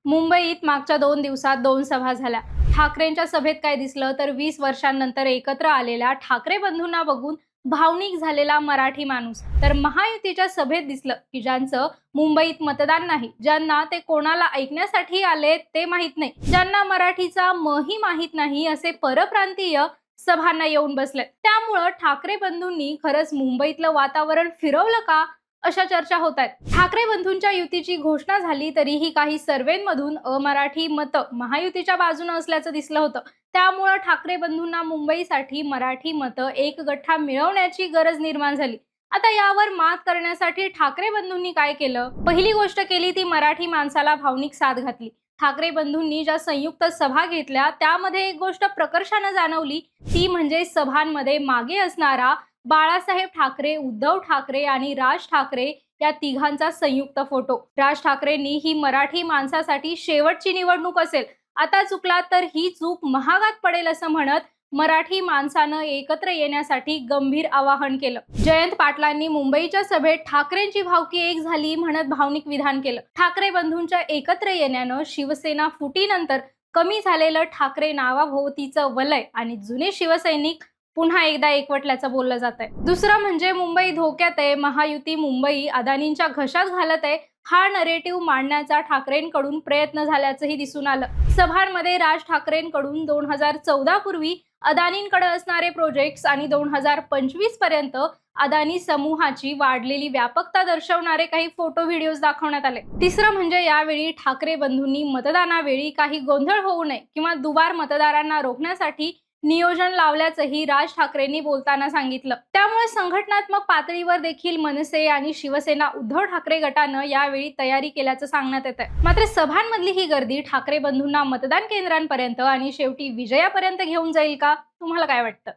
मुंबईत मागच्या 2 दिवसात 2 सभा झाल्या. ठाकरेंच्या सभेत काय दिसलं तर 20 वर्षांनंतर एकत्र आलेल्या ठाकरे बंधूंना बघून भावनिक झालेला मराठी माणूस. तर महायुतीच्या सभेत दिसलं की ज्यांचं मुंबईत मतदान नाही, ज्यांना ते कोणाला ऐकण्यासाठी आले ते माहित नाही, ज्यांना मराठीचा मही माहित नाही, असे परप्रांतीय सभांना येऊन बसले. त्यामुळं ठाकरे बंधूंनी खरंच मुंबईतलं वातावरण फिरवलं का, अशा चर्चा होत आहेत. ठाकरे बंधूंच्या युतीची घोषणा झाली तरीही काही सर्वेंमधून अमराठी मतं महायुतीच्या बाजूने असल्याचं दिसलं होतं. त्यामुळे ठाकरे बंधूंना मुंबईसाठी मराठी मतं एक गठ्ठा मिळवण्याची गरज निर्माण झाली. आता यावर मात करण्यासाठी ठाकरे बंधूंनी काय केलं? पहिली गोष्ट केली ती मराठी माणसाला भावनिक साथ घातली. ठाकरे बंधूंनी ज्या संयुक्त सभा घेतल्या त्यामध्ये एक गोष्ट प्रकर्षाने जाणवली, ती म्हणजे सभांमध्ये मागे असणारा बाळासाहेब ठाकरे, उद्धव ठाकरे आणि राज ठाकरे या तिघांचा संयुक्त फोटो. राज ठाकरेंनी ही मराठी माणसासाठी शेवटची निवडणूक असेल, आता चुकला तर ही चूक महागात पडेल असं म्हणत मराठी माणसानं एकत्र येण्यासाठी गंभीर आवाहन केलं. जयंत पाटलांनी मुंबईच्या सभेत ठाकरेंची भावकी एक झाली म्हणत भावनिक विधान केलं. ठाकरे बंधूंच्या एकत्र येण्यानं शिवसेना फुटीनंतर कमी झालेलं ठाकरे नावाभोवतीचं वलय आणि जुने शिवसैनिक पुन्हा एकदा एकवटल्याचं बोललं जात आहे. दुसरं म्हणजे मुंबई धोक्यात आहे, महायुती मुंबई अदानींच्या घशात घालत आहे, हा नरेटिव्ह मांडण्याचा ठाकरेंकडून प्रयत्न झाल्याचंही दिसून आलं. सभांमध्ये राज ठाकरेंकडून 2014 पूर्वी अदानींकडे असणारे प्रोजेक्ट्स आणि 2025 पर्यंत अदानी समूहाची वाढलेली व्यापकता दर्शवणारे काही फोटो व्हिडिओज दाखवण्यात आले. तिसरं म्हणजे यावेळी ठाकरे बंधूंनी मतदानावेळी काही गोंधळ होऊ नये किंवा दुबार मतदारांना रोखण्यासाठी नियोजन लावल्याचंही राज ठाकरेंनी बोलताना सांगितलं. त्यामुळे संघटनात्मक पातळीवर देखील मनसे आणि शिवसेना उद्धव ठाकरे गटानं यावेळी तयारी केल्याचं सांगण्यात येत आहे. मात्र सभांमधली ही गर्दी ठाकरे बंधूंना मतदान केंद्रांपर्यंत आणि शेवटी विजयापर्यंत घेऊन जाईल का? तुम्हाला काय वाटतं?